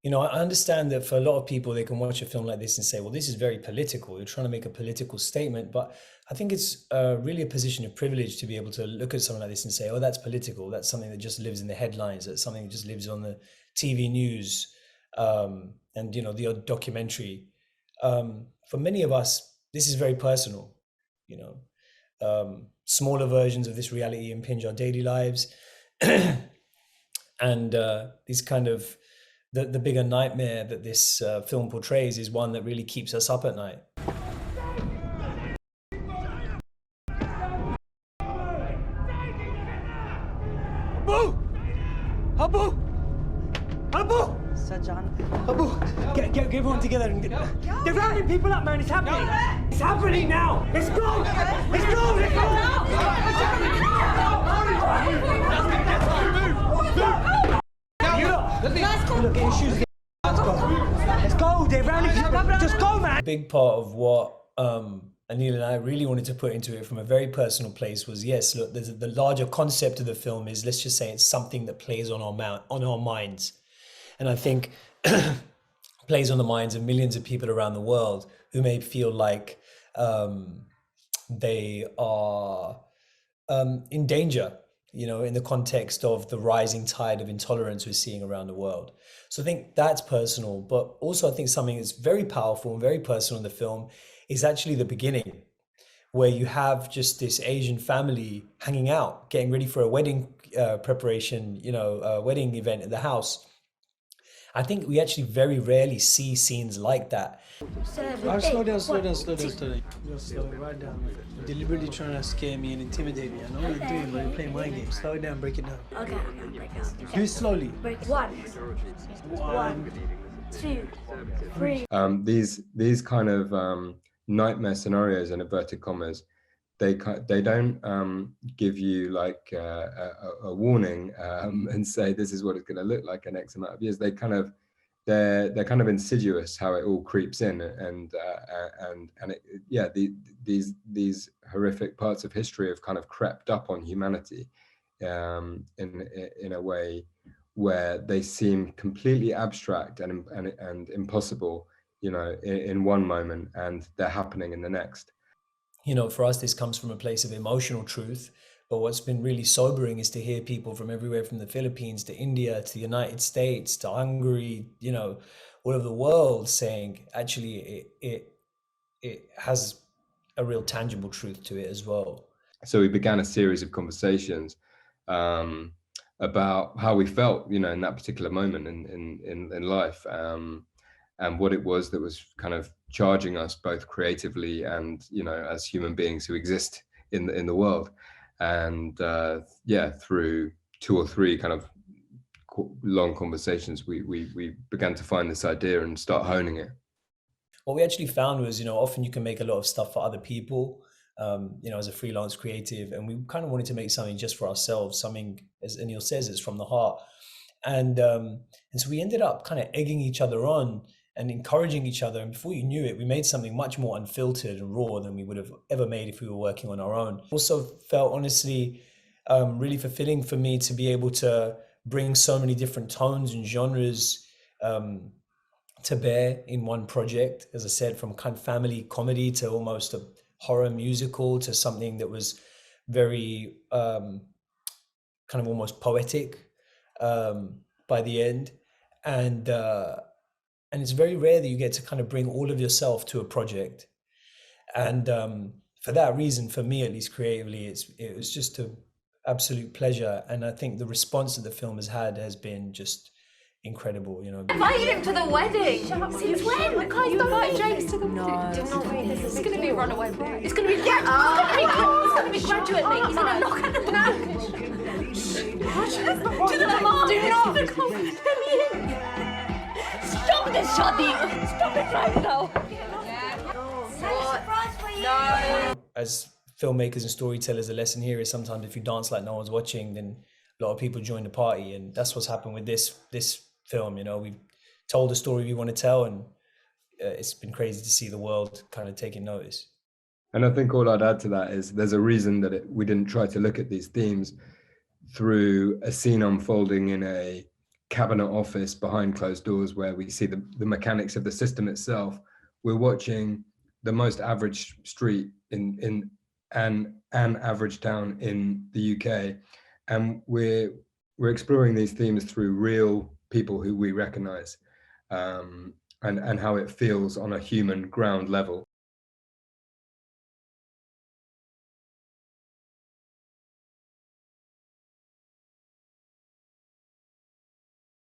I understand that for a lot of people, they can watch a film like this and say, well, this is very political. You're trying to make a political statement. But I think it's really a position of privilege to be able to look at something like this and say, oh, that's political. That's something that just lives in the headlines. That's something that just lives on the TV news, and, the odd documentary. For many of us, this is very personal, you know. Smaller versions of this reality impinge our daily lives. And these kind of the bigger nightmare that this film portrays is one that really keeps us up at night. Abu! Abu! Abu! Sajan. Abu! Get everyone together and they're rounding people up, man. It's happening. It's happening now. Let's go! Let's go! Let's go! Look, get your shoes. Let's go. Let's go. They're rounding people up. Just go, man. A big part of what Aneil and I really wanted to put into it from a very personal place was, yes, look, the larger concept of the film is, let's just say it's something that plays on our minds. And I think plays on the minds of millions of people around the world who may feel like they are in danger, in the context of the rising tide of intolerance we're seeing around the world. So I think that's personal, but also I think something that's very powerful and very personal in the film is actually the beginning, where you have just this Asian family hanging out, getting ready for a wedding preparation, a wedding event at the house. I think we actually very rarely see scenes like that. Slow down. You're slow right down. You're deliberately trying to scare me and intimidate me. I know what you're doing, but you're playing mind games. Slow it down, break it down. Okay, I'm gonna break it down. Do it slowly. One, two, three. These kind of nightmare scenarios in inverted commas, they don't give you like a warning and say this is what it's going to look like in X amount of years. They're kind of insidious how it all creeps in, these horrific parts of history have kind of crept up on humanity in a way where they seem completely abstract and impossible, in one moment, and they're happening in the next. For us, this comes from a place of emotional truth. But what's been really sobering is to hear people from everywhere, from the Philippines to India to the United States to Hungary, all over the world, saying actually it has a real tangible truth to it as well. So we began a series of conversations about how we felt, in that particular moment in life, and what it was that was kind of charging us both creatively and, as human beings who exist in the world. And through 2 or 3 kind of long conversations, we began to find this idea and start honing it. What we actually found was, often you can make a lot of stuff for other people, as a freelance creative, and we kind of wanted to make something just for ourselves, something, as Aneil says, it's from the heart. And so we ended up kind of egging each other on and encouraging each other. And before you knew it, we made something much more unfiltered and raw than we would have ever made if we were working on our own. Also felt, honestly, really fulfilling for me to be able to bring so many different tones and genres to bear in one project. As I said, from kind of family comedy to almost a horror musical to something that was very kind of almost poetic by the end. And it's very rare that you get to kind of bring all of yourself to a project. And for that reason, for me, at least creatively, it was just an absolute pleasure. And I think the response that the film has had has been just incredible, Invited him to the wedding. Since when? The guys don't invite James to the wedding. No, It's going to be a runaway bride. It's going to be it's going to be graduate meet. He's going to knock at the door. To the mom. Do not come. Stop this, Shadi! Stop it right now! No. As filmmakers and storytellers, the lesson here is sometimes if you dance like no one's watching, then a lot of people join the party, and that's what's happened with this film. We've told the story we want to tell, and it's been crazy to see the world kind of taking notice. And I think all I'd add to that is there's a reason that we didn't try to look at these themes through a scene unfolding in a cabinet office behind closed doors where we see the mechanics of the system itself. We're watching the most average street in an average town in the UK, and we're exploring these themes through real people who we recognize, and how it feels on a human ground level.